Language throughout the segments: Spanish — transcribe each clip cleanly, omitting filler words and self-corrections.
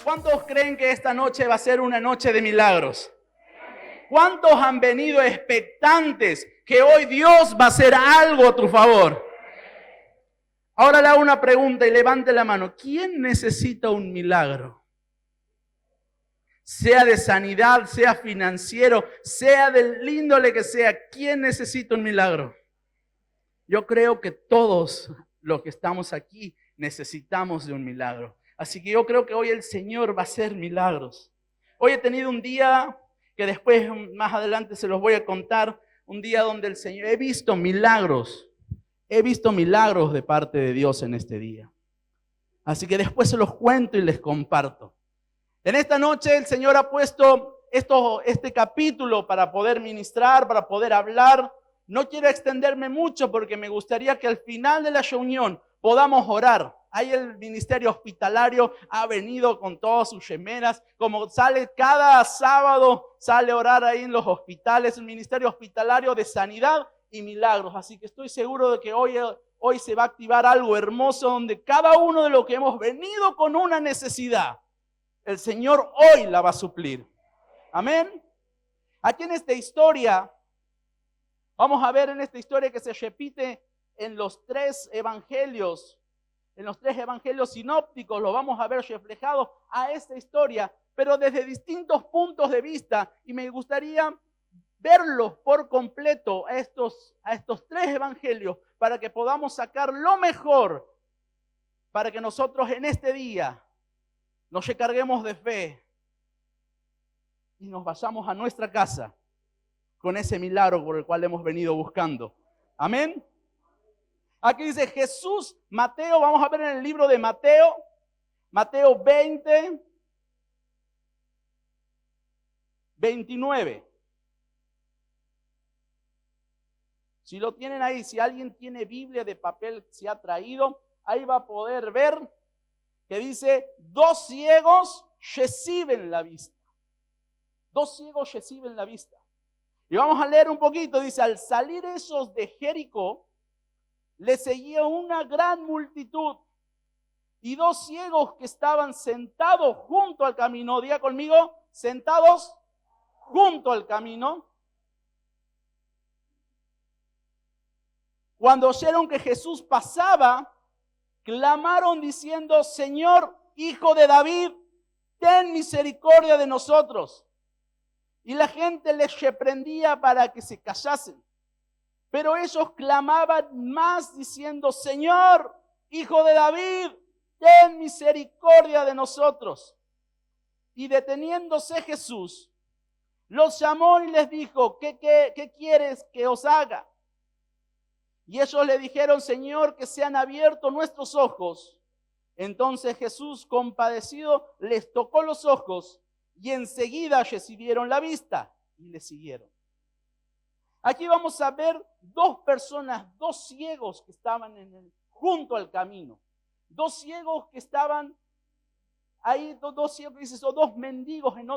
¿Cuántos creen que esta noche va a ser una noche de milagros? ¿Cuántos han venido expectantes que hoy Dios va a hacer algo a tu favor? Ahora le hago una pregunta y levante la mano. ¿Quién necesita un milagro? Sea de sanidad, sea financiero, sea del índole que sea, ¿quién necesita un milagro? Yo creo que todos los que estamos aquí necesitamos de un milagro. Así que yo creo que hoy el Señor va a hacer milagros. Hoy he tenido un día que después, más adelante se los voy a contar, un día donde el Señor, he visto milagros de parte de Dios en este día. Así que después se los cuento y les comparto. En esta noche el Señor ha puesto este capítulo para poder ministrar, para poder hablar. No quiero extenderme mucho porque me gustaría que al final de la reunión podamos orar. Ahí el ministerio hospitalario ha venido con todas sus remeras, como sale cada sábado, sale a orar ahí en los hospitales, el ministerio hospitalario de sanidad y milagros. Así que estoy seguro de que hoy se va a activar algo hermoso donde cada uno de los que hemos venido con una necesidad, el Señor hoy la va a suplir. Amén. Aquí en esta historia, vamos a ver en esta historia que se repite en los tres evangelios sinópticos, lo vamos a ver reflejado a esta historia, pero desde distintos puntos de vista, y me gustaría verlos por completo a estos tres evangelios para que podamos sacar lo mejor, para que nosotros en este día nos recarguemos de fe y nos vayamos a nuestra casa con ese milagro por el cual hemos venido buscando. Amén. Aquí dice Jesús, Mateo, vamos a ver en el libro de Mateo 20, 29. Si lo tienen ahí, si alguien tiene Biblia de papel, se ha traído, ahí va a poder ver que dice, 2 ciegos reciben la vista. 2 ciegos reciben la vista. Y vamos a leer un poquito, dice, al salir esos de Jericó, le seguía una gran multitud y 2 ciegos que estaban sentados junto al camino, diga conmigo, sentados junto al camino. Cuando oyeron que Jesús pasaba, clamaron diciendo, Señor, Hijo de David, ten misericordia de nosotros. Y la gente les reprendía para que se callasen. Pero ellos clamaban más diciendo, Señor, Hijo de David, ten misericordia de nosotros. Y deteniéndose Jesús, los llamó y les dijo, ¿qué quieres que os haga? Y ellos le dijeron, Señor, que sean abiertos nuestros ojos. Entonces Jesús, compadecido, les tocó los ojos y enseguida recibieron la vista y le siguieron. Aquí vamos a ver 2 personas, 2 ciegos que estaban junto al camino. 2 ciegos que estaban ahí, 2 ciegos, dice, o 2 mendigos. En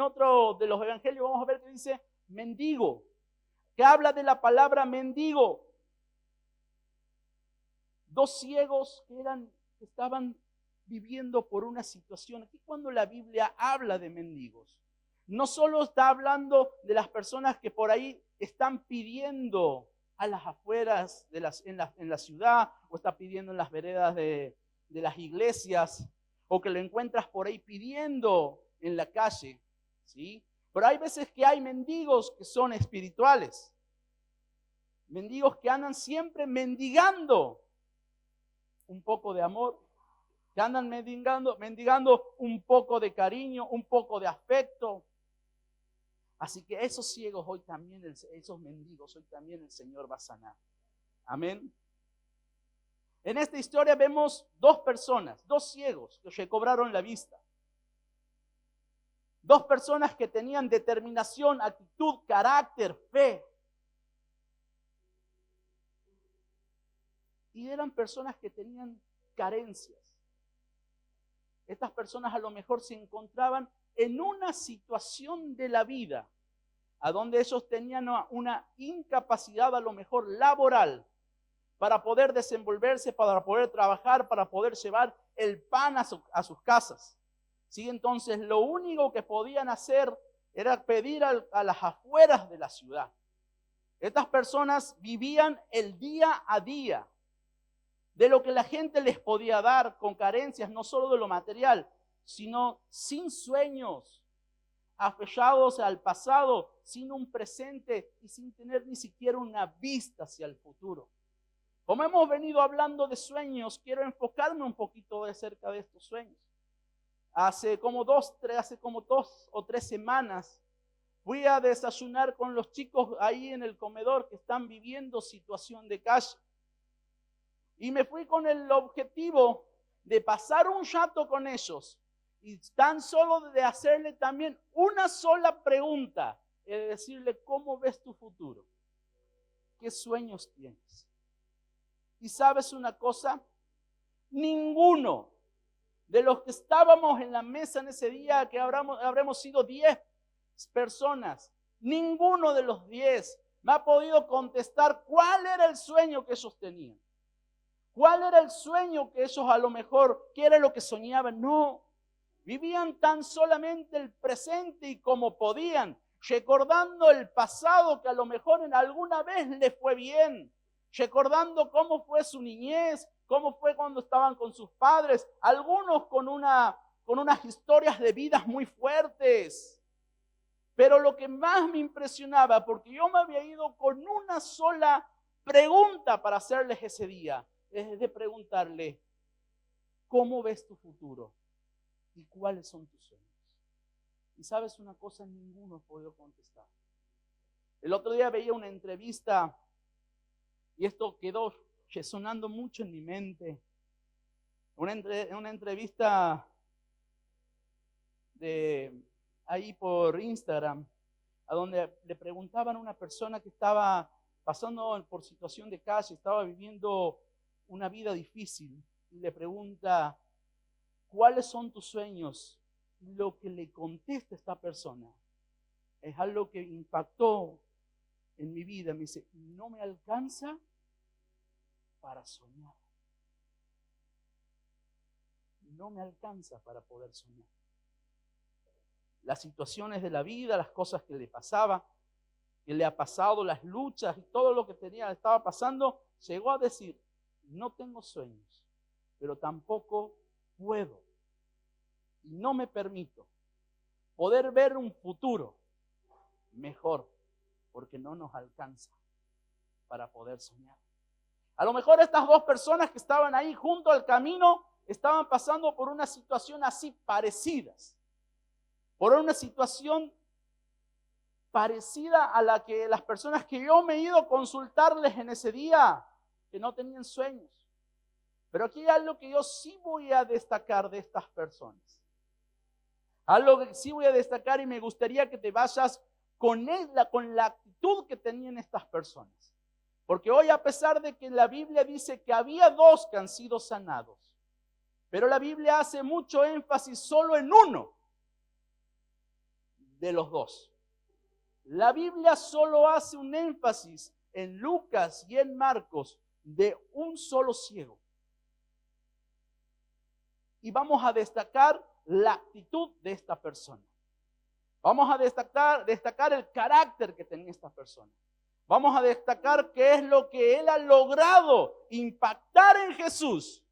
otro de los evangelios vamos a ver que dice mendigo, que habla de la palabra mendigo. 2 ciegos que estaban viviendo por una situación. Aquí cuando la Biblia habla de mendigos, no solo está hablando de las personas que por ahí están pidiendo a las afueras en la ciudad, o está pidiendo en las veredas de las iglesias, o que lo encuentras por ahí pidiendo en la calle, ¿sí? Pero hay veces que hay mendigos que son espirituales, mendigos que andan siempre mendigando un poco de amor, que andan mendigando un poco de cariño, un poco de afecto. Así que esos ciegos hoy también, esos mendigos hoy también el Señor va a sanar. Amén. En esta historia vemos 2 personas, 2 ciegos que recobraron la vista. 2 personas que tenían determinación, actitud, carácter, fe. Y eran personas que tenían carencias. Estas personas a lo mejor se encontraban en una situación de la vida a donde ellos tenían una incapacidad a lo mejor laboral para poder desenvolverse, para poder trabajar, para poder llevar el pan a sus casas. ¿Sí? Entonces lo único que podían hacer era pedir a las afueras de la ciudad. Estas personas vivían el día a día de lo que la gente les podía dar, con carencias, no solo de lo material, sino sin sueños, aferrados al pasado, sin un presente y sin tener ni siquiera una vista hacia el futuro. Como hemos venido hablando de sueños, quiero enfocarme un poquito de cerca de estos sueños. Hace como 2 o 3 semanas fui a desayunar con los chicos ahí en el comedor que están viviendo situación de calle. Y me fui con el objetivo de pasar un rato con ellos y tan solo de hacerle también una sola pregunta, de decirle: ¿cómo ves tu futuro? ¿Qué sueños tienes? Y sabes una cosa, ninguno de los que estábamos en la mesa en ese día, que habremos sido 10 personas, ninguno de los 10 me ha podido contestar cuál era el sueño que ellos tenían. ¿Cuál era el sueño que ellos a lo mejor, qué era lo que soñaban? No, vivían tan solamente el presente y como podían, recordando el pasado que a lo mejor en alguna vez les fue bien, recordando cómo fue su niñez, cómo fue cuando estaban con sus padres, algunos con unas historias de vidas muy fuertes. Pero lo que más me impresionaba, porque yo me había ido con una sola pregunta para hacerles ese día, es de preguntarle: ¿cómo ves tu futuro? ¿Y cuáles son tus sueños? Y sabes una cosa, ninguno pudo contestar. El otro día veía una entrevista y esto quedó resonando mucho en mi mente. Una entrevista de ahí por Instagram, a donde le preguntaban a una persona que estaba pasando por situación de calle, estaba viviendo una vida difícil, y le pregunta: ¿cuáles son tus sueños? Lo que le contesta esta persona es algo que impactó en mi vida. Me dice: no me alcanza para soñar. No me alcanza para poder soñar. Las situaciones de la vida, las cosas que le pasaba, que le ha pasado, las luchas y todo lo que estaba pasando, llegó a decir: no tengo sueños, pero tampoco puedo y no me permito poder ver un futuro mejor, porque no nos alcanza para poder soñar. A lo mejor estas 2 personas que estaban ahí junto al camino estaban pasando por una situación así parecidas, por una situación parecida a la que las personas que yo me he ido a consultarles en ese día, que no tenían sueños. Pero aquí hay algo que yo sí voy a destacar de estas personas. Algo que sí voy a destacar, y me gustaría que te vayas con la actitud que tenían estas personas. Porque hoy, a pesar de que la Biblia dice que había 2 que han sido sanados, pero la Biblia hace mucho énfasis solo en uno de los 2. La Biblia solo hace un énfasis en Lucas y en Marcos de un solo ciego. Y vamos a destacar la actitud de esta persona. Vamos a destacar el carácter que tenía esta persona. Vamos a destacar qué es lo que él ha logrado impactar en Jesús,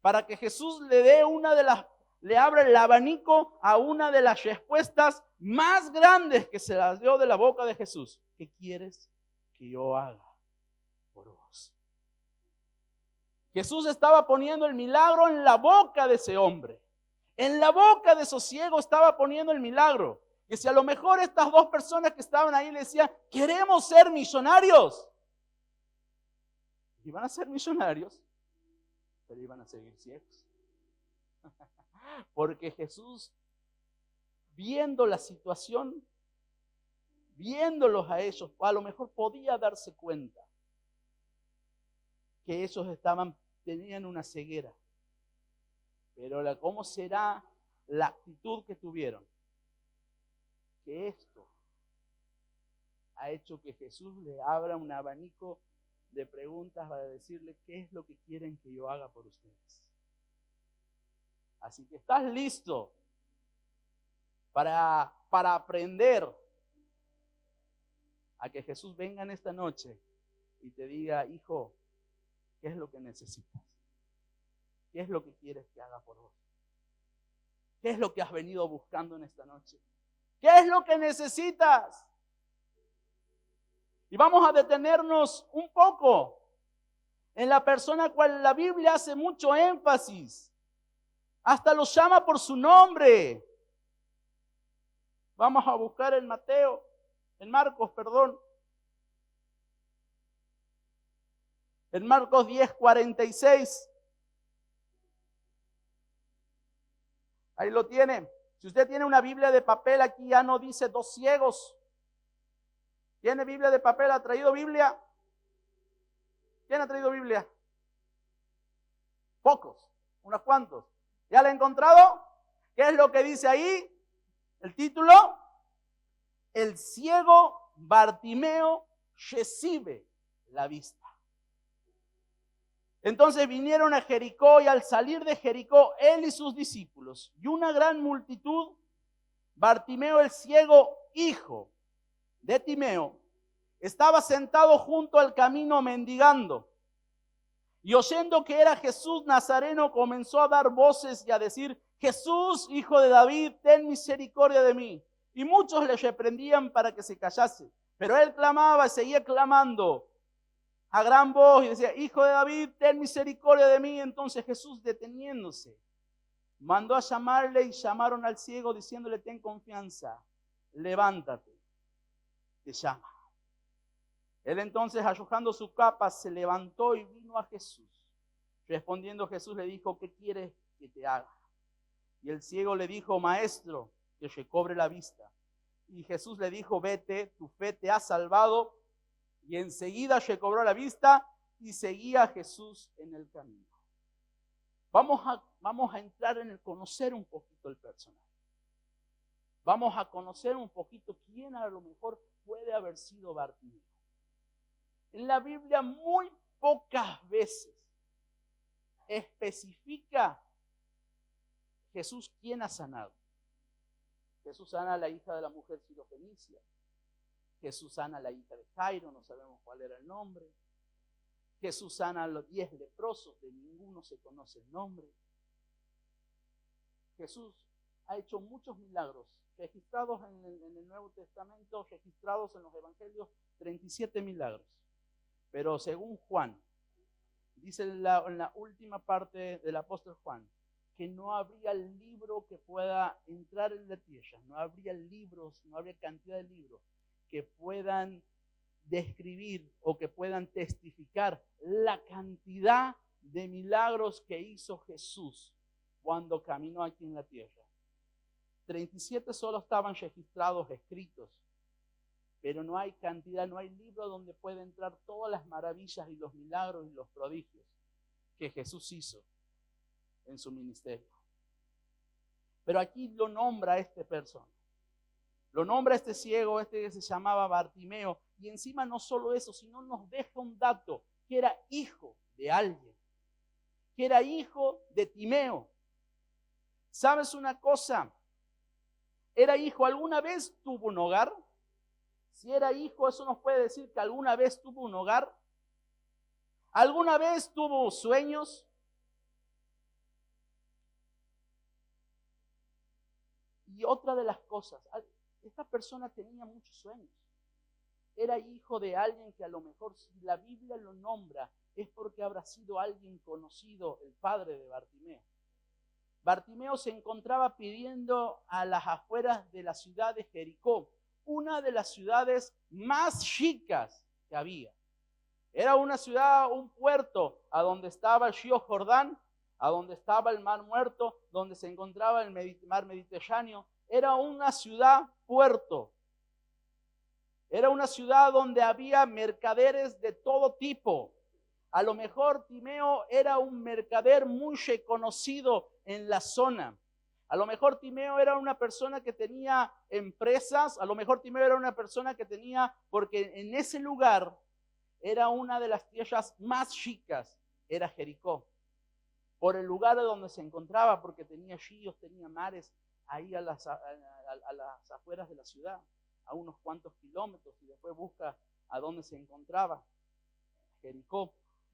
para que Jesús le abra el abanico a una de las respuestas más grandes que se las dio de la boca de Jesús. ¿Qué quieres que yo haga por vos? Jesús estaba poniendo el milagro en la boca de ese hombre. En la boca de esos ciegos estaba poniendo el milagro. Que si a lo mejor estas 2 personas que estaban ahí le decían: queremos ser millonarios, iban a ser millonarios, pero iban a seguir ciegos. Porque Jesús, viendo la situación, viéndolos a ellos, a lo mejor podía darse cuenta que ellos tenían una ceguera. Pero ¿cómo será la actitud que tuvieron? Que esto ha hecho que Jesús le abra un abanico de preguntas para decirle: ¿qué es lo que quieren que yo haga por ustedes? Así que, ¿estás listo para aprender a que Jesús venga en esta noche y te diga, hijo, ¿qué es lo que necesitas? ¿Qué es lo que quieres que haga por vos? ¿Qué es lo que has venido buscando en esta noche? ¿Qué es lo que necesitas? Y vamos a detenernos un poco en la persona a cual la Biblia hace mucho énfasis. Hasta lo llama por su nombre. Vamos a buscar en Marcos. En Marcos 10:46. Ahí lo tiene. Si usted tiene una Biblia de papel, aquí ya no dice 2 ciegos. ¿Tiene Biblia de papel? ¿Ha traído Biblia? ¿Quién ha traído Biblia? Pocos, unos cuantos. ¿Ya la he encontrado? ¿Qué es lo que dice ahí? El título: el ciego Bartimeo recibe la vista. Entonces vinieron a Jericó, y al salir de Jericó, él y sus discípulos, y una gran multitud, Bartimeo el ciego, hijo de Timeo, estaba sentado junto al camino mendigando. Y oyendo que era Jesús Nazareno, comenzó a dar voces y a decir: Jesús, hijo de David, ten misericordia de mí. Y muchos le reprendían para que se callase. Pero él clamaba y seguía clamando a gran voz y decía: Hijo de David, ten misericordia de mí. Entonces Jesús, deteniéndose, mandó a llamarle, y llamaron al ciego diciéndole: ten confianza, levántate, te llama. Él entonces, arrojando su capa, se levantó y vino a Jesús. Respondiendo Jesús le dijo: ¿qué quieres que te haga? Y el ciego le dijo: Maestro, que recobre la vista. Y Jesús le dijo: vete, tu fe te ha salvado. Y enseguida recobró la vista y seguía a Jesús en el camino. Vamos a entrar en el conocer un poquito el personaje. Vamos a conocer un poquito quién a lo mejor puede haber sido Bartimeo. En la Biblia muy pocas veces especifica Jesús quién ha sanado. Jesús sana a la hija de la mujer sirofenicia. Jesús sana a la hija de Jairo, no sabemos cuál era el nombre. Jesús sana a los 10 leprosos, de ninguno se conoce el nombre. Jesús ha hecho muchos milagros, registrados en el Nuevo Testamento, registrados en los Evangelios, 37 milagros. Pero según Juan, dice en la última parte del apóstol Juan, que no habría libro que pueda entrar en la tierra, no habría libros, no habría cantidad de libros que puedan describir o que puedan testificar la cantidad de milagros que hizo Jesús cuando caminó aquí en la tierra. 37 solo estaban registrados, escritos, pero no hay cantidad, no hay libro donde pueda entrar todas las maravillas y los milagros y los prodigios que Jesús hizo en su ministerio. Pero aquí lo nombra a esta persona. Lo nombra este ciego, que se llamaba Bartimeo, y encima no solo eso, sino nos deja un dato, que era hijo de alguien, que era hijo de Timeo. ¿Sabes una cosa? Era hijo, ¿alguna vez tuvo un hogar? Si era hijo, eso nos puede decir que alguna vez tuvo un hogar. ¿Alguna vez tuvo sueños? Y otra de las cosas, esta persona tenía muchos sueños. Era hijo de alguien que a lo mejor, si la Biblia lo nombra, es porque habrá sido alguien conocido, el padre de Bartimeo. Bartimeo se encontraba pidiendo a las afueras de la ciudad de Jericó, una de las ciudades más ricas que había. Era una ciudad, un puerto, a donde estaba el río Jordán, a donde estaba el Mar Muerto, donde se encontraba el Mar Mediterráneo. Era una ciudad puerto. Era una ciudad donde había mercaderes de todo tipo. A lo mejor Timeo era un mercader muy reconocido en la zona. A lo mejor Timeo era una persona que tenía empresas. A lo mejor Timeo era una persona que tenía, porque en ese lugar era una de las tierras más ricas, era Jericó. Por el lugar donde se encontraba, porque tenía ríos, tenía mares. ahí a las afueras de la ciudad, a unos cuantos kilómetros, y después busca a dónde se encontraba, Jericó.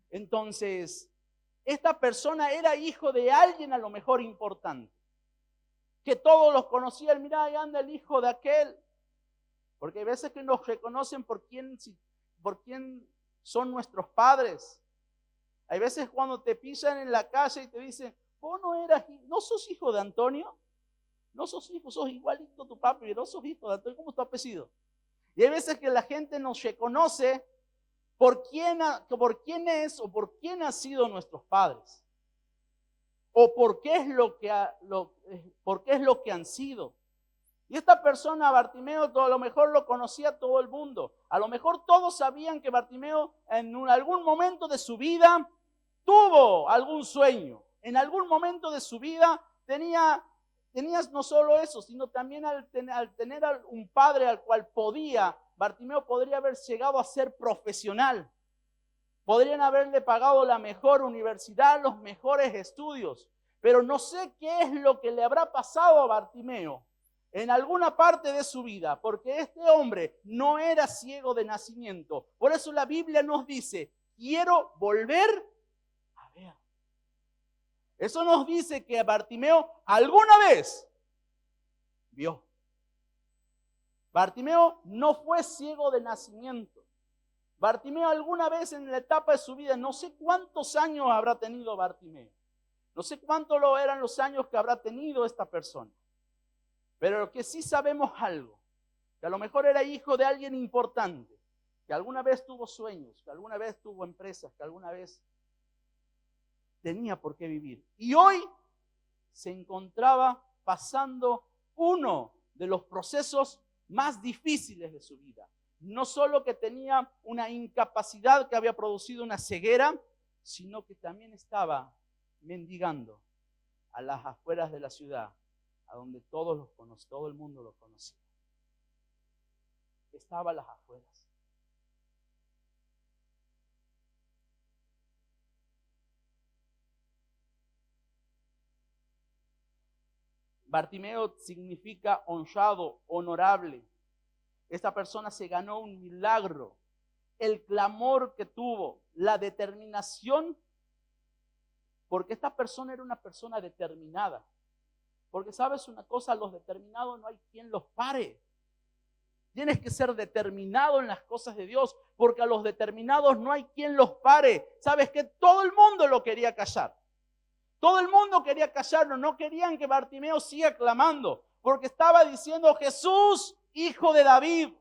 Entonces, esta persona era hijo de alguien a lo mejor importante, que todos los conocían. Mirá, ahí anda el hijo de aquel. Porque hay veces que nos reconocen por quién son nuestros padres. Hay veces cuando te pisan en la calle y te dicen, vos no sos hijo de Antonio, no sos hijo, sos igualito a tu papi, pero no sos hijo de Antonio, ¿cómo es tu apellido? Y hay veces que la gente nos reconoce por quién es o por quién han sido nuestros padres, o por qué es lo que han sido. Y esta persona, Bartimeo, a lo mejor lo conocía todo el mundo. A lo mejor todos sabían que Bartimeo en algún momento de su vida tuvo algún sueño. En algún momento de su vida tenías no solo eso, sino también al tener un padre al cual Bartimeo podría haber llegado a ser profesional. Podrían haberle pagado la mejor universidad, los mejores estudios. Pero no sé qué es lo que le habrá pasado a Bartimeo en alguna parte de su vida, porque este hombre no era ciego de nacimiento. Por eso la Biblia nos dice, quiero volver a ver. Eso nos dice que Bartimeo alguna vez vio. Bartimeo no fue ciego de nacimiento. Bartimeo alguna vez en la etapa de su vida, no sé cuántos años habrá tenido Bartimeo. No sé cuántos eran los años que habrá tenido esta persona. Pero lo que sí sabemos algo, que a lo mejor era hijo de alguien importante, que alguna vez tuvo sueños, que alguna vez tuvo empresas, que alguna vez tenía por qué vivir. Y hoy se encontraba pasando uno de los procesos más difíciles de su vida. No solo que tenía una incapacidad que había producido una ceguera, sino que también estaba mendigando a las afueras de la ciudad, a donde todo el mundo lo conocía. Estaba a las afueras. Bartimeo significa honrado, honorable. Esta persona se ganó un milagro. El clamor que tuvo, la determinación, porque esta persona era una persona determinada. Porque sabes una cosa, a los determinados no hay quien los pare. Tienes que ser determinado en las cosas de Dios, porque a los determinados no hay quien los pare. Sabes que todo el mundo lo quería callar. Todo el mundo quería callarlo, no querían que Bartimeo siga clamando, porque estaba diciendo Jesús, hijo de David.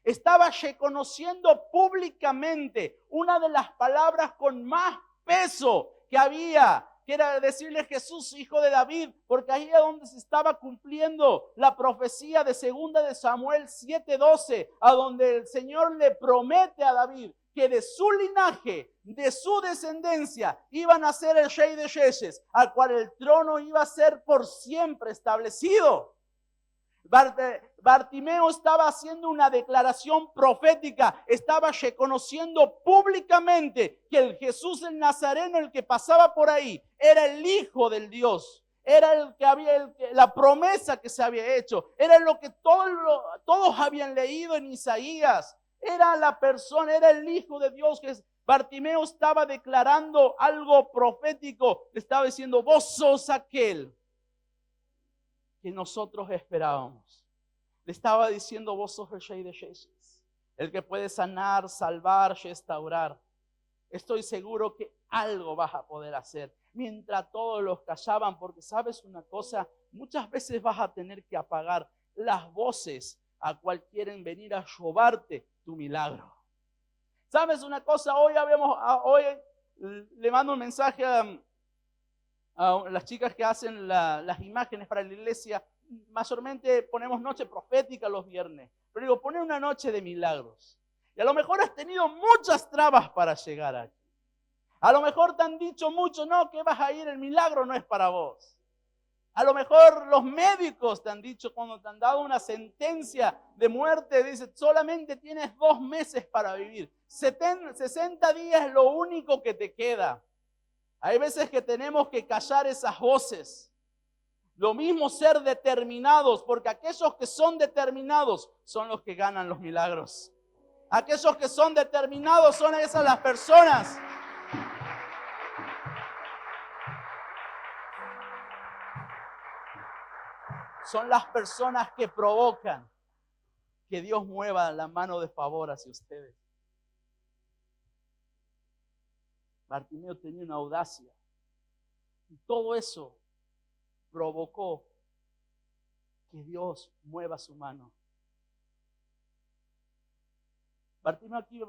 Estaba reconociendo públicamente una de las palabras con más peso que había, que era decirle Jesús, hijo de David, porque ahí es donde se estaba cumpliendo la profecía de 2 de Samuel 7:12, a donde el Señor le promete a David que de su linaje, de su descendencia, iban a ser el rey de reyes, al cual el trono iba a ser por siempre establecido. Bartimeo estaba haciendo una declaración profética, estaba reconociendo públicamente que el Jesús el Nazareno, el que pasaba por ahí, era el Hijo del Dios, era el que había la promesa que se había hecho, era lo que todos habían leído en Isaías, era la persona, era el Hijo de Dios. Que Bartimeo estaba declarando algo profético, le estaba diciendo, vos sos aquel que nosotros esperábamos. Le estaba diciendo, vos sos el rey de reyes, el que puede sanar, salvar, restaurar. Estoy seguro que algo vas a poder hacer. Mientras todos los callaban, porque sabes una cosa, muchas veces vas a tener que apagar las voces a cual quieren venir a robarte tu milagro. ¿Sabes una cosa? Hoy le mando un mensaje a las chicas que hacen las imágenes para la iglesia. Mayormente ponemos noche profética los viernes, pero digo, poner una noche de milagros. Y a lo mejor has tenido muchas trabas para llegar aquí. A lo mejor te han dicho mucho, no, que vas a ir, el milagro no es para vos. A lo mejor los médicos te han dicho, cuando te han dado una sentencia de muerte, dicen, solamente tienes 2 meses para vivir. 60 días es lo único que te queda. Hay veces que tenemos que callar esas voces. Lo mismo ser determinados, porque aquellos que son determinados son los que ganan los milagros. Aquellos que son determinados son esas las personas que provocan que Dios mueva la mano de favor hacia ustedes. Bartimeo tenía una audacia y todo eso provocó que Dios mueva su mano. Bartimeo, aquí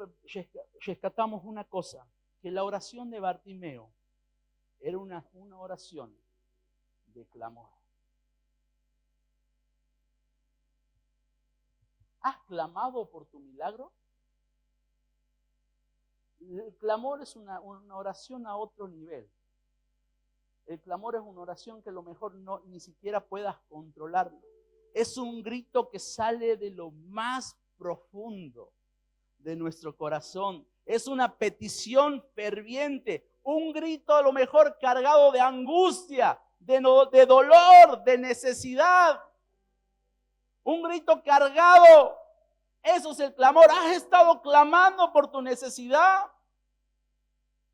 rescatamos una cosa, que la oración de Bartimeo era una oración de clamor. ¿Has clamado por tu milagro? El clamor es una oración a otro nivel. El clamor es una oración que a lo mejor ni siquiera puedas controlarlo. Es un grito que sale de lo más profundo de nuestro corazón. Es una petición ferviente, un grito a lo mejor cargado de angustia, de dolor, de necesidad. Un grito cargado. Eso es el clamor. ¿Has estado clamando por tu necesidad?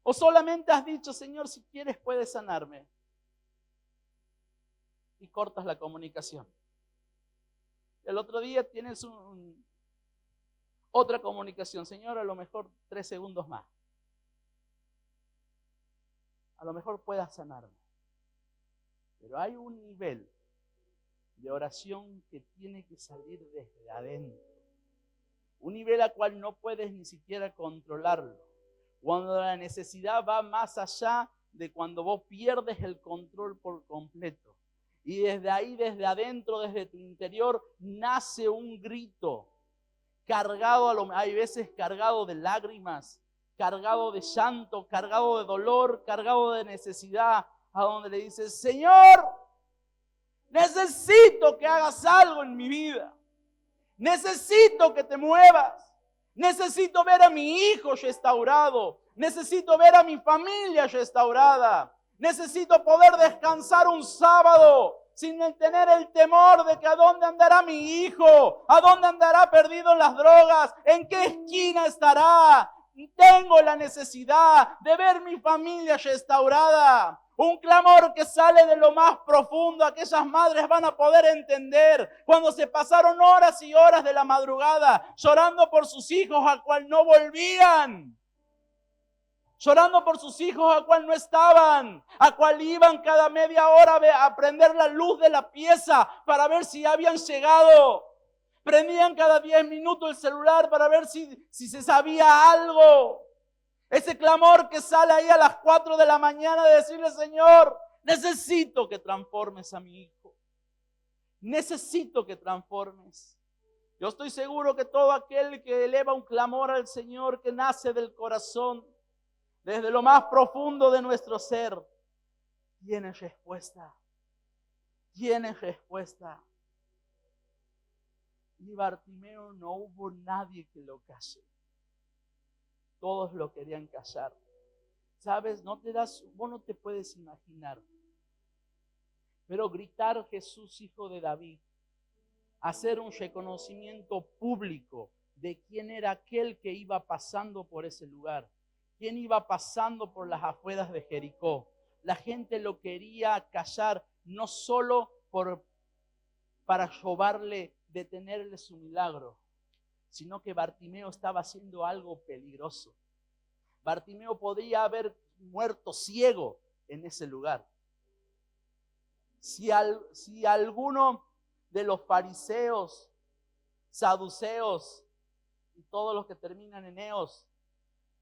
¿O solamente has dicho, Señor, si quieres puedes sanarme? Y cortas la comunicación. El otro día tienes otra comunicación. Señor, a lo mejor 3 segundos más. A lo mejor puedas sanarme. Pero hay un nivel de oración que tiene que salir desde adentro. Un nivel al cual no puedes ni siquiera controlarlo. Cuando la necesidad va más allá de cuando vos pierdes el control por completo. Y desde ahí, desde adentro, desde tu interior, nace un grito. Cargado, hay veces cargado de lágrimas, cargado de llanto, cargado de dolor, cargado de necesidad. A donde le dices, Señor, necesito que hagas algo en mi vida. Necesito que te muevas. Necesito ver a mi hijo restaurado. Necesito ver a mi familia restaurada. Necesito poder descansar un sábado sin tener el temor de que a dónde andará mi hijo, a dónde andará perdido en las drogas, en qué esquina estará. Tengo la necesidad de ver mi familia restaurada. Un clamor que sale de lo más profundo. Aquellas madres van a poder entender cuando se pasaron horas y horas de la madrugada llorando por sus hijos a cual no volvían. Llorando por sus hijos a cual no estaban, a cual iban cada media hora a prender la luz de la pieza para ver si habían llegado. Prendían cada 10 minutos el celular para ver si se sabía algo. Ese clamor que sale ahí a las 4 de la mañana de decirle, Señor, necesito que transformes a mi hijo. Necesito que transformes. Yo estoy seguro que todo aquel que eleva un clamor al Señor que nace del corazón, desde lo más profundo de nuestro ser, tiene respuesta. Tiene respuesta. Y Bartimeo no hubo nadie que lo calle. Todos lo querían callar. ¿Sabes? Vos no te puedes imaginar. Pero gritar Jesús, hijo de David, hacer un reconocimiento público de quién era aquel que iba pasando por ese lugar, quién iba pasando por las afueras de Jericó. La gente lo quería callar, no solo para robarle, detenerle su milagro, sino que Bartimeo estaba haciendo algo peligroso. Bartimeo podría haber muerto ciego en ese lugar. Si alguno de los fariseos, saduceos y todos los que terminan en eos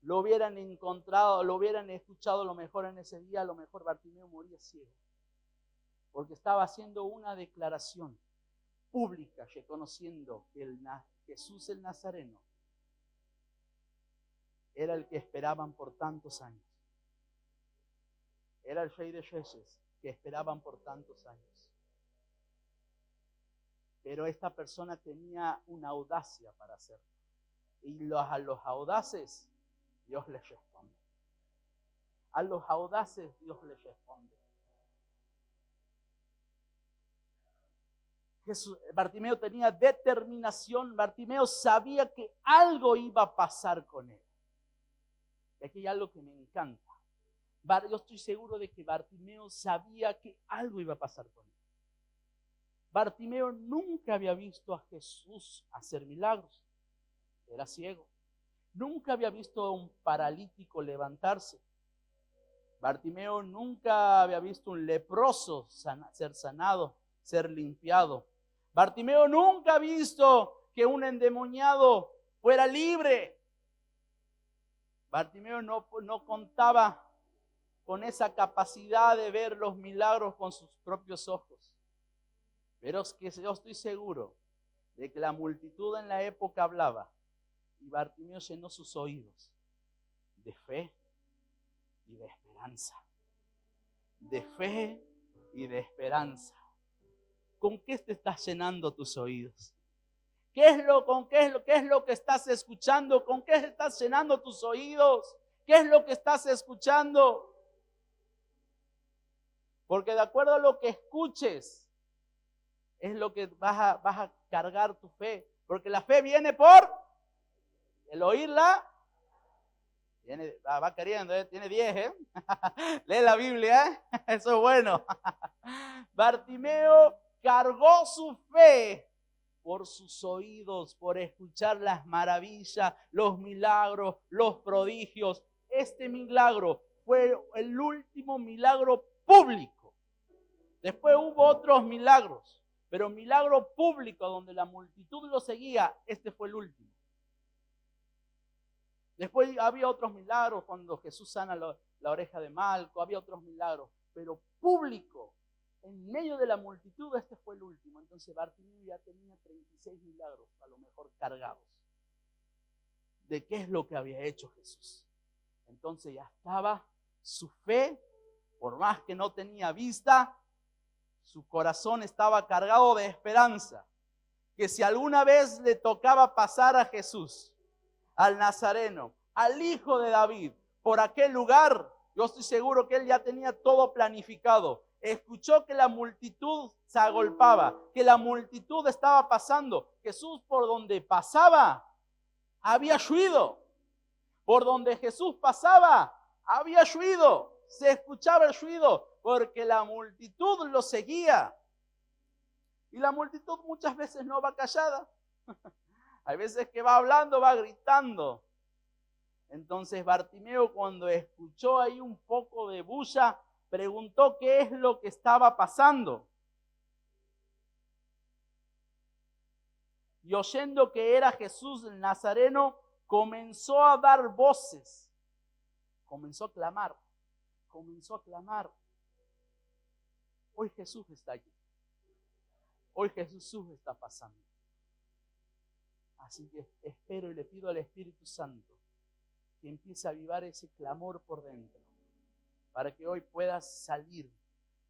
lo hubieran encontrado, lo hubieran escuchado a lo mejor en ese día, a lo mejor Bartimeo moría ciego. Porque estaba haciendo una declaración pública, reconociendo que Jesús el Nazareno era el que esperaban por tantos años. Era el Rey de Reyes que esperaban por tantos años. Pero esta persona tenía una audacia para hacerlo. Y a los audaces Dios les responde. A los audaces Dios les responde. Bartimeo tenía determinación, Bartimeo sabía que algo iba a pasar con él. Y aquí hay algo que me encanta. Yo estoy seguro de que Bartimeo sabía que algo iba a pasar con él. Bartimeo nunca había visto a Jesús hacer milagros. Era ciego. Nunca había visto a un paralítico levantarse. Bartimeo nunca había visto un leproso ser sanado, ser limpiado. Bartimeo nunca ha visto que un endemoniado fuera libre. Bartimeo no contaba con esa capacidad de ver los milagros con sus propios ojos. Pero es que yo estoy seguro de que la multitud en la época hablaba y Bartimeo llenó sus oídos de fe y de esperanza. De fe y de esperanza. ¿Con qué te estás llenando tus oídos? ¿Qué es lo que estás escuchando? ¿Con qué estás llenando tus oídos? ¿Qué es lo que estás escuchando? Porque de acuerdo a lo que escuches, es lo que vas a cargar tu fe. Porque la fe viene por el oírla. Va queriendo, tiene 10, lee la Biblia, eso es bueno. Bartimeo cargó su fe por sus oídos, por escuchar las maravillas, los milagros, los prodigios. Este milagro fue el último milagro público. Después hubo otros milagros, pero milagro público donde la multitud lo seguía, este fue el último. Después había otros milagros cuando Jesús sana la oreja de Malco, había otros milagros, pero público, en medio de la multitud, este fue el último. Entonces Bartimeo ya tenía 36 milagros, a lo mejor cargados, de qué es lo que había hecho Jesús. Entonces ya estaba su fe, por más que no tenía vista, su corazón estaba cargado de esperanza, que si alguna vez le tocaba pasar a Jesús, al Nazareno, al hijo de David, por aquel lugar, yo estoy seguro que él ya tenía todo planificado. Escuchó que la multitud se agolpaba, que la multitud estaba pasando. Jesús por donde pasaba, había lluido. Por donde Jesús pasaba, había lluido. Se escuchaba el lluido, porque la multitud lo seguía. Y la multitud muchas veces no va callada. Hay veces que va hablando, va gritando. Entonces Bartimeo, cuando escuchó ahí un poco de bulla, preguntó qué es lo que estaba pasando. Y oyendo que era Jesús el Nazareno, comenzó a dar voces. Comenzó a clamar. Hoy Jesús está aquí. Hoy Jesús está pasando. Así que espero y le pido al Espíritu Santo que empiece a avivar ese clamor por dentro, para que hoy puedas salir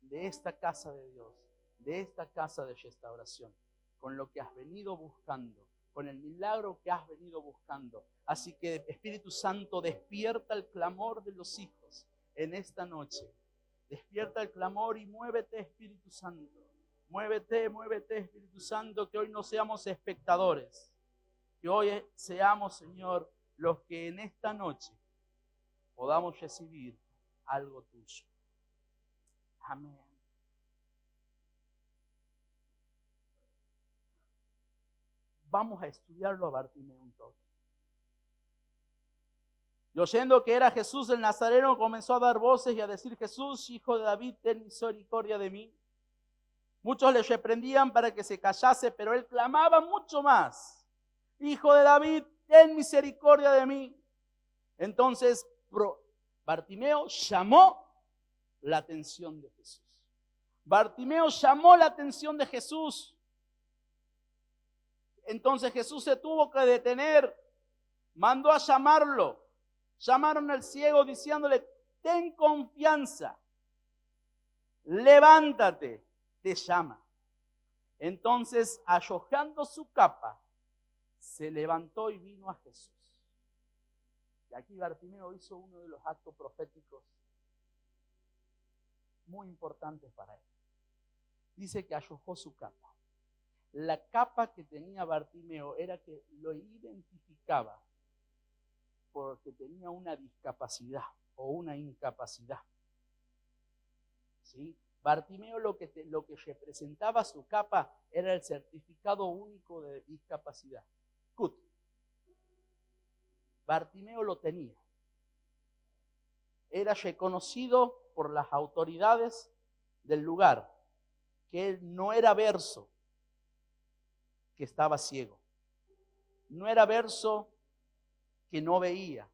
de esta casa de Dios, de esta casa de restauración, con lo que has venido buscando, con el milagro que has venido buscando. Así que Espíritu Santo, despierta el clamor de los hijos en esta noche. Despierta el clamor y muévete, Espíritu Santo. Muévete, Espíritu Santo, que hoy no seamos espectadores. Que hoy seamos, Señor, los que en esta noche podamos recibir algo tuyo. Amén. Vamos a estudiarlo a Bartimeo un toque. Y oyendo que era Jesús el Nazareno, comenzó a dar voces y a decir: Jesús, hijo de David, ten misericordia de mí. Muchos le reprendían para que se callase, pero él clamaba mucho más: Hijo de David, ten misericordia de mí. Entonces Bartimeo llamó la atención de Jesús. Bartimeo llamó la atención de Jesús. Entonces Jesús se tuvo que detener, mandó a llamarlo. Llamaron al ciego diciéndole: ten confianza, levántate, te llama. Entonces, arrojando su capa, se levantó y vino a Jesús. Y aquí Bartimeo hizo uno de los actos proféticos muy importantes para él. Dice que arrojó su capa. La capa que tenía Bartimeo era que lo identificaba porque tenía una discapacidad o una incapacidad. ¿Sí? Bartimeo lo que representaba su capa era el certificado único de discapacidad. CUT. Bartimeo lo tenía. Era reconocido por las autoridades del lugar que él no era verso, que estaba ciego. No era verso que no veía,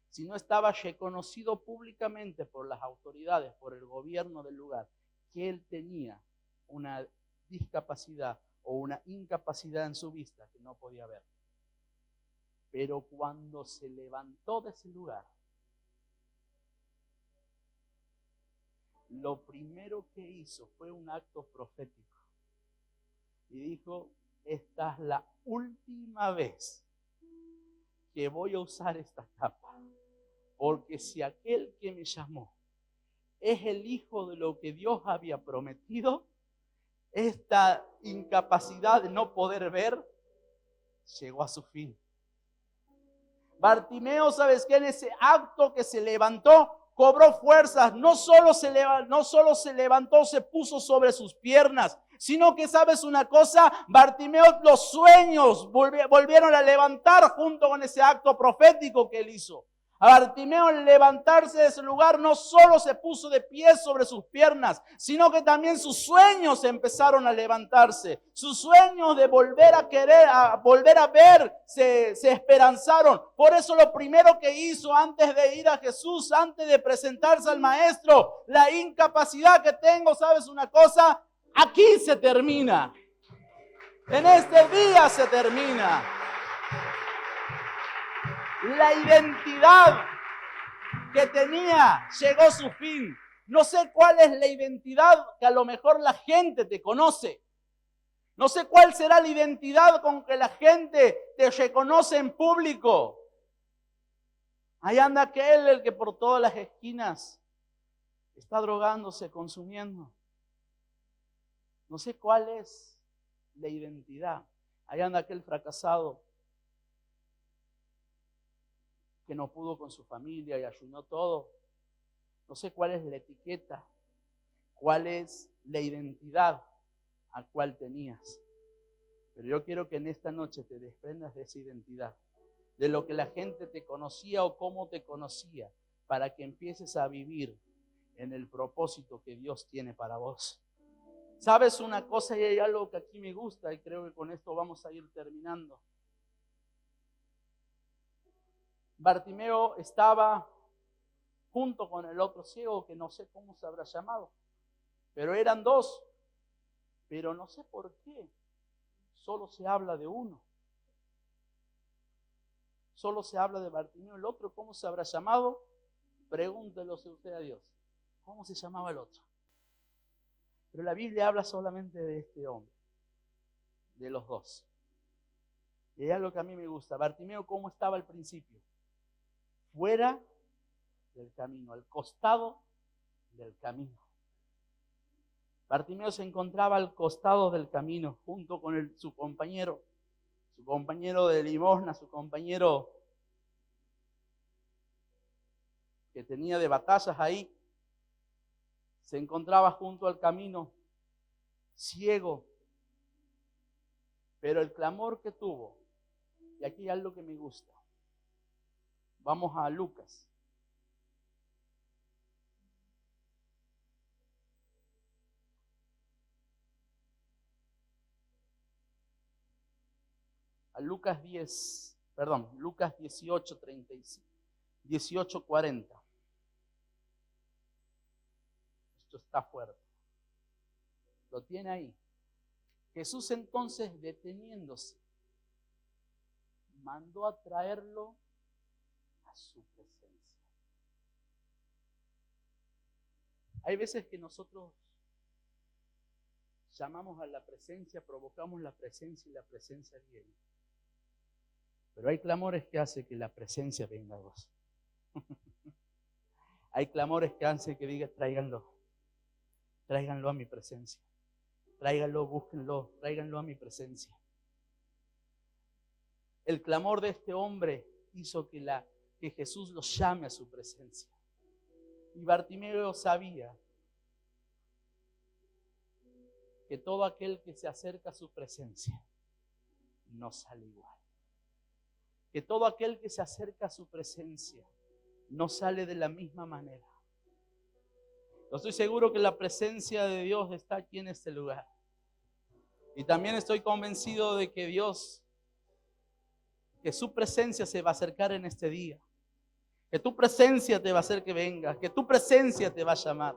sino estaba reconocido públicamente por las autoridades, por el gobierno del lugar, que él tenía una discapacidad o una incapacidad en su vista que no podía ver. Pero cuando se levantó de ese lugar, lo primero que hizo fue un acto profético. Y dijo, esta es la última vez que voy a usar esta capa. Porque si aquel que me llamó es el hijo de lo que Dios había prometido, esta incapacidad de no poder ver llegó a su fin. Bartimeo, ¿sabes qué? En ese acto que se levantó, cobró fuerzas. No solo se levantó, se puso sobre sus piernas, sino que, ¿sabes una cosa? Bartimeo, los sueños volvieron a levantar junto con ese acto profético que él hizo. A Bartimeo, al levantarse de ese lugar, no solo se puso de pie sobre sus piernas, sino que también sus sueños empezaron a levantarse. Sus sueños de volver a querer, a volver a ver, se esperanzaron. Por eso lo primero que hizo antes de ir a Jesús, antes de presentarse al Maestro, la incapacidad que tengo, ¿sabes una cosa? Aquí se termina. En este día se termina. La identidad que tenía llegó a su fin. No sé cuál es la identidad que a lo mejor la gente te conoce. No sé cuál será la identidad con que la gente te reconoce en público. Ahí anda aquel, el que por todas las esquinas está drogándose, consumiendo. No sé cuál es la identidad. Ahí anda aquel fracasado que no pudo con su familia y arruinó todo. No sé cuál es la etiqueta, cuál es la identidad a cual tenías. Pero yo quiero que en esta noche te desprendas de esa identidad, de lo que la gente te conocía o cómo te conocía, para que empieces a vivir en el propósito que Dios tiene para vos. ¿Sabes una cosa? Y hay algo que aquí me gusta y creo que con esto vamos a ir terminando. Bartimeo estaba junto con el otro ciego, que no sé cómo se habrá llamado, pero eran dos. Pero no sé por qué solo se habla de uno. Solo se habla de Bartimeo. El otro, ¿cómo se habrá llamado? Pregúntelo usted a Dios. ¿Cómo se llamaba el otro? Pero la Biblia habla solamente de este hombre, de los dos. Y hay algo que a mí me gusta. Bartimeo, ¿cómo estaba al principio? Fuera del camino, al costado del camino. Bartimeo se encontraba al costado del camino, junto con su compañero de limosna, su compañero que tenía de batallas ahí. Se encontraba junto al camino, ciego. Pero el clamor que tuvo, y aquí hay algo que me gusta. Vamos a Lucas. A Lucas 18:40. Esto está fuerte. Lo tiene ahí. Jesús entonces, deteniéndose, mandó a traerlo a su presencia. Hay veces que nosotros llamamos a la presencia, provocamos la presencia y la presencia viene. Pero hay clamores que hacen que la presencia venga a vos. Hay clamores que hacen que diga, tráiganlo a mi presencia. Tráiganlo, búsquenlo, tráiganlo a mi presencia. El clamor de este hombre hizo que Jesús los llame a su presencia. Y Bartimeo sabía que todo aquel que se acerca a su presencia no sale igual. Que todo aquel que se acerca a su presencia no sale de la misma manera. Yo estoy seguro que la presencia de Dios está aquí en este lugar. Y también estoy convencido de que que su presencia se va a acercar en este día. Que tu presencia te va a hacer que vengas, que tu presencia te va a llamar.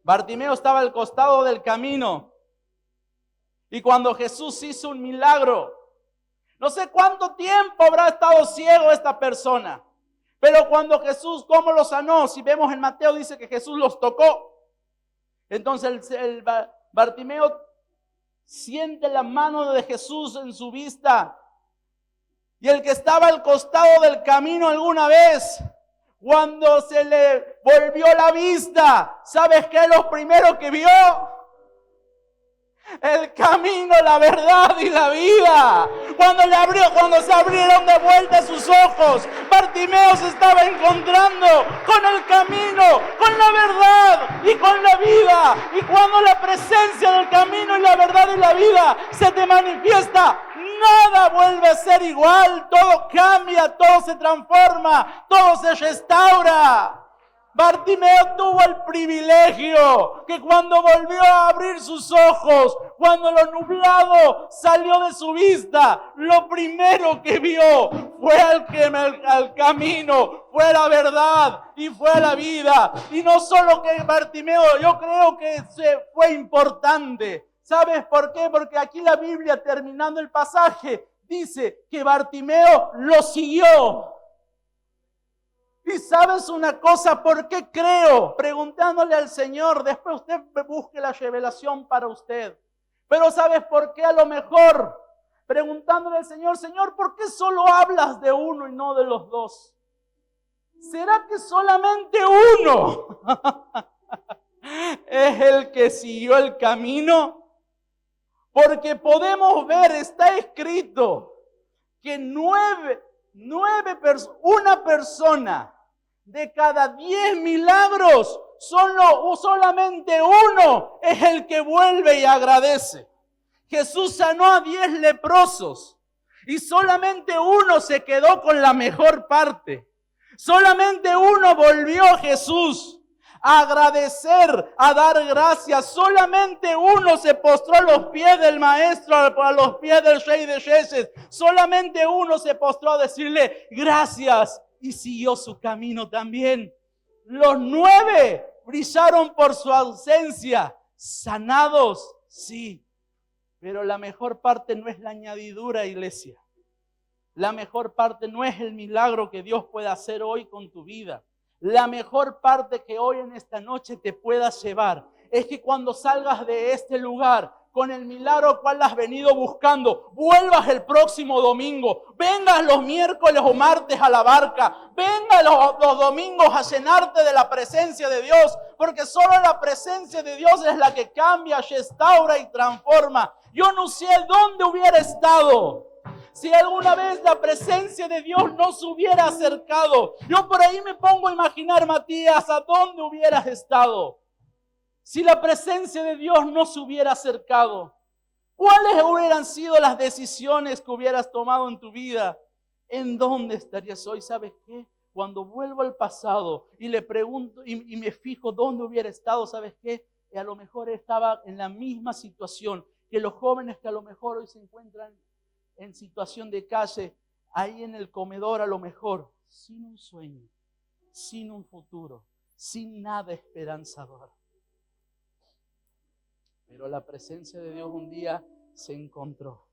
Bartimeo estaba al costado del camino. Y cuando Jesús hizo un milagro, no sé cuánto tiempo habrá estado ciego esta persona. Pero cuando Jesús, ¿cómo lo sanó? Si vemos en Mateo, dice que Jesús los tocó. Entonces el Bartimeo siente la mano de Jesús en su vista. Y el que estaba al costado del camino alguna vez, cuando se le volvió la vista, ¿sabes qué es lo primero que vio? El camino, la verdad y la vida. Cuando se abrieron de vuelta sus ojos, Bartimeo se estaba encontrando con el camino, con la verdad y con la vida. Y cuando la presencia del camino y la verdad y la vida se te manifiesta, nada vuelve a ser igual. Todo cambia, todo se transforma, todo se restaura. Bartimeo tuvo el privilegio que cuando volvió a abrir sus ojos, cuando lo nublado salió de su vista, lo primero que vio fue al camino, fue la verdad y fue la vida. Y no solo que Bartimeo, yo creo que fue importante. ¿Sabes por qué? Porque aquí la Biblia, terminando el pasaje, dice que Bartimeo lo siguió. Y sabes una cosa, ¿por qué creo? Preguntándole al Señor, después usted busque la revelación para usted. Pero ¿sabes por qué? A lo mejor, preguntándole al Señor, Señor, ¿por qué solo hablas de uno y no de los dos? ¿Será que solamente uno es el que siguió el camino? Porque podemos ver, está escrito, que una persona de cada 10 milagros, solamente uno es el que vuelve y agradece. Jesús sanó a 10 leprosos y solamente uno se quedó con la mejor parte. Solamente uno volvió a Jesús a agradecer, a dar gracias. Solamente uno se postró a los pies del Maestro, a los pies del Rey de Reyes. Solamente uno se postró a decirle gracias y siguió su camino también. Los 9 brillaron por su ausencia, sanados, sí. Pero la mejor parte no es la añadidura, iglesia. La mejor parte no es el milagro que Dios puede hacer hoy con tu vida. La mejor parte que hoy en esta noche te puedas llevar es que cuando salgas de este lugar con el milagro cual has venido buscando, vuelvas el próximo domingo, vengas los miércoles o martes a la barca, vengas los domingos a llenarte de la presencia de Dios, porque solo la presencia de Dios es la que cambia, restaura y transforma. Yo no sé dónde hubiera estado si alguna vez la presencia de Dios no se hubiera acercado. Yo por ahí me pongo a imaginar, Matías, ¿a dónde hubieras estado? Si la presencia de Dios no se hubiera acercado, ¿cuáles hubieran sido las decisiones que hubieras tomado en tu vida? ¿En dónde estarías hoy? ¿Sabes qué? Cuando vuelvo al pasado y le pregunto y me fijo dónde hubiera estado, ¿sabes qué? Y a lo mejor estaba en la misma situación que los jóvenes que a lo mejor hoy se encuentran en situación de calle, ahí en el comedor a lo mejor, sin un sueño, sin un futuro, sin nada esperanzador. Pero la presencia de Dios un día se encontró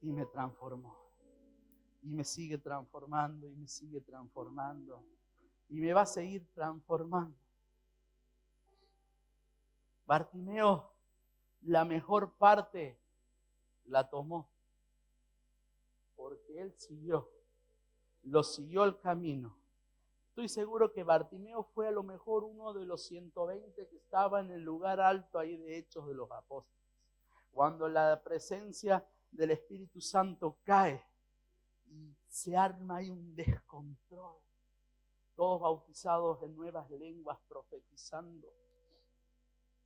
y me transformó. Y me sigue transformando y me sigue transformando. Y me va a seguir transformando. Bartimeo, la mejor parte la tomó, porque él lo siguió el camino, Estoy seguro que Bartimeo fue a lo mejor uno de los 120 que estaba en el lugar alto ahí de Hechos de los Apóstoles. Cuando la presencia del Espíritu Santo cae y se arma ahí un descontrol. Todos bautizados en nuevas lenguas, profetizando.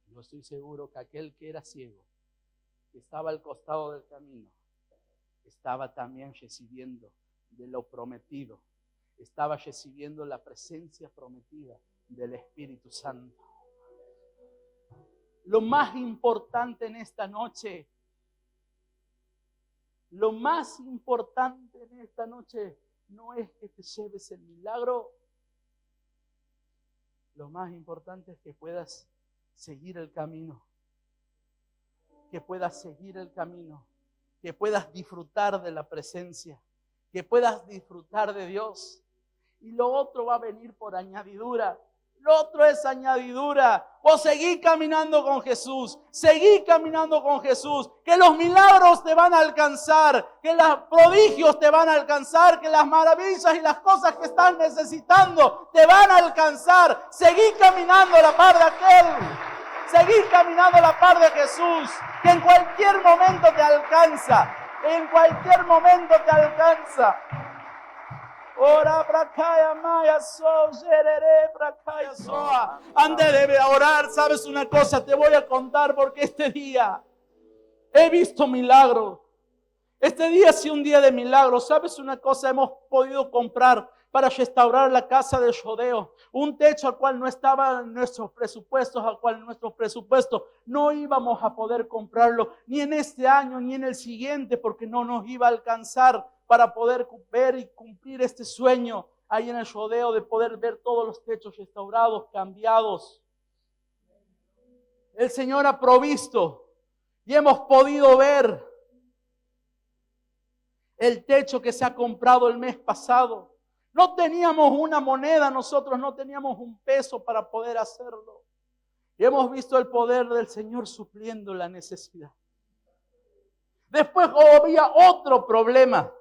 Yo estoy seguro que aquel que era ciego, que estaba al costado del camino, estaba también recibiendo de lo prometido. Estaba recibiendo la presencia prometida del Espíritu Santo. Lo más importante en esta noche, lo más importante en esta noche no es que te lleves el milagro. Lo más importante es que puedas seguir el camino. Que puedas seguir el camino. Que puedas disfrutar de la presencia. Que puedas disfrutar de Dios. Y lo otro va a venir por añadidura. Lo otro es añadidura. Vos seguí caminando con Jesús. Seguí caminando con Jesús. Que los milagros te van a alcanzar. Que los prodigios te van a alcanzar. Que las maravillas y las cosas que estás necesitando te van a alcanzar. Seguí caminando a la par de aquel. Seguí caminando a la par de Jesús. Que en cualquier momento te alcanza. En cualquier momento te alcanza. Ora prakaya maya so yerere prakaya soa. Antes de orar, ¿sabes una cosa? Te voy a contar porque este día he visto milagros. Este día ha sido un día de milagros. ¿Sabes una cosa? Hemos podido comprar para restaurar la casa del rodeo. Un techo al cual no estaba en nuestros presupuestos, al cual en nuestros presupuestos no íbamos a poder comprarlo ni en este año ni en el siguiente porque no nos iba a alcanzar para poder ver y cumplir este sueño ahí en el rodeo de poder ver todos los techos restaurados, cambiados. El Señor ha provisto y hemos podido ver el techo que se ha comprado el mes pasado. No teníamos una moneda, nosotros no teníamos un peso para poder hacerlo. Y hemos visto el poder del Señor supliendo la necesidad. Después había otro problema.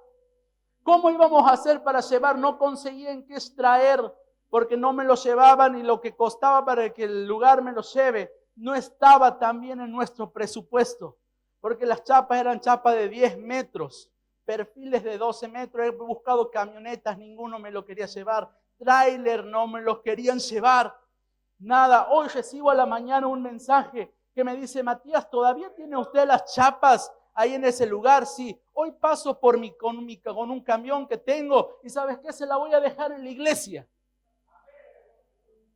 ¿Cómo íbamos a hacer para llevar? No conseguían qué extraer porque no me lo llevaban y lo que costaba para que el lugar me lo lleve no estaba también en nuestro presupuesto. Porque las chapas eran chapas de 10 metros, perfiles de 12 metros. He buscado camionetas, ninguno me lo quería llevar. Tráiler no me los querían llevar. Nada. Hoy recibo a la mañana un mensaje que me dice: Matías, ¿todavía tiene usted las chapas ahí en ese lugar? Sí. Hoy paso con un camión que tengo y ¿sabes qué? Se la voy a dejar en la iglesia.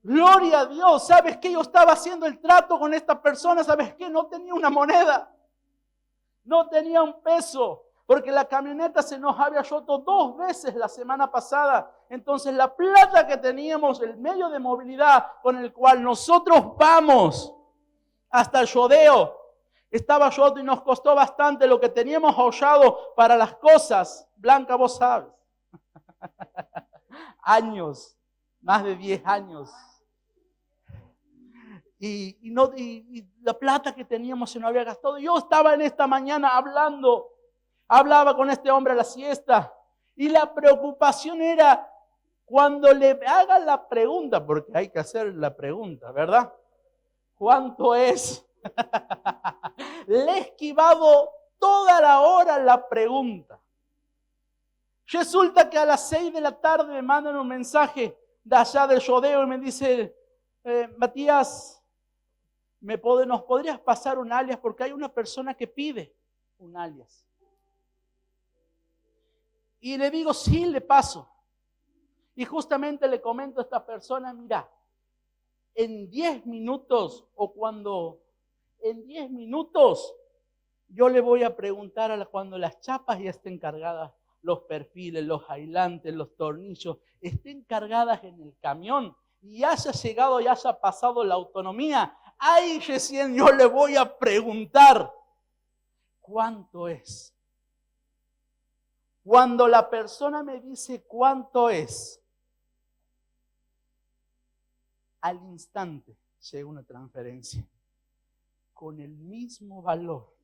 Gloria a Dios. ¿Sabes qué? Yo estaba haciendo el trato con esta persona. ¿Sabes qué? No tenía una moneda. No tenía un peso. Porque la camioneta se nos había roto 2 veces la semana pasada. Entonces la plata que teníamos, el medio de movilidad con el cual nosotros vamos hasta el rodeo, estaba roto y nos costó bastante lo que teníamos ahorrado para las cosas. Blanca, vos sabes. Años, más de 10 años. Y la plata que teníamos se nos había gastado. Yo estaba en esta mañana hablaba con este hombre a la siesta. Y la preocupación era cuando le hagan la pregunta, porque hay que hacer la pregunta, ¿verdad? ¿Cuánto es? Le he esquivado toda la hora la pregunta. Resulta que a las 6 de la tarde me mandan un mensaje de allá del rodeo y me dice: Matías, ¿nos podrías pasar un alias? Porque hay una persona que pide un alias. Y le digo: sí, le paso. Y justamente le comento a esta persona: mira, en 10 minutos en 10 minutos yo le voy a preguntar cuando las chapas ya estén cargadas, los perfiles, los aislantes, los tornillos, estén cargadas en el camión y haya llegado y haya pasado la autonomía, ahí recién yo le voy a preguntar cuánto es. Cuando la persona me dice cuánto es, al instante llega una transferencia con el mismo valor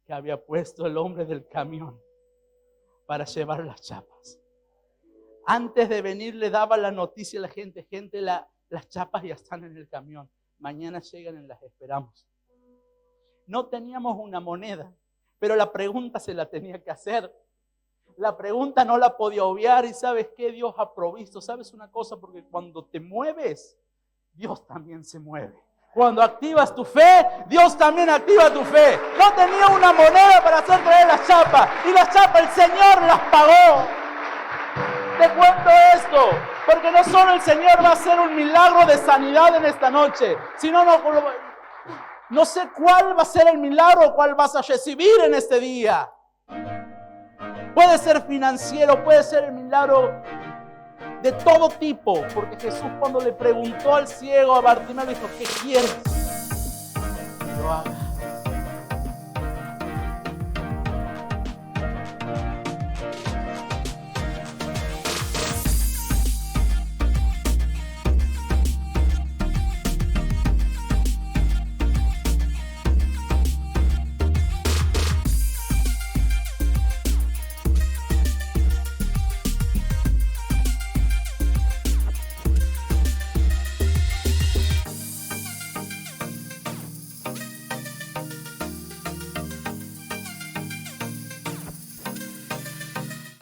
que había puesto el hombre del camión para llevar las chapas. Antes de venir le daba la noticia a la gente, las chapas ya están en el camión, mañana llegan y las esperamos. No teníamos una moneda, pero la pregunta se la tenía que hacer. La pregunta no la podía obviar y ¿sabes qué? Dios ha provisto. ¿Sabes una cosa? Porque cuando te mueves, Dios también se mueve. Cuando activas tu fe, Dios también activa tu fe. No tenía una moneda para hacer traer las chapas y las chapas el Señor las pagó. Te cuento esto, porque no solo el Señor va a hacer un milagro de sanidad en esta noche, sino no sé cuál va a ser el milagro, cuál vas a recibir en este día. Puede ser financiero, puede ser el milagro de todo tipo, porque Jesús cuando le preguntó al ciego, a Bartimeo, dijo, ¿qué quieres? Lo haga.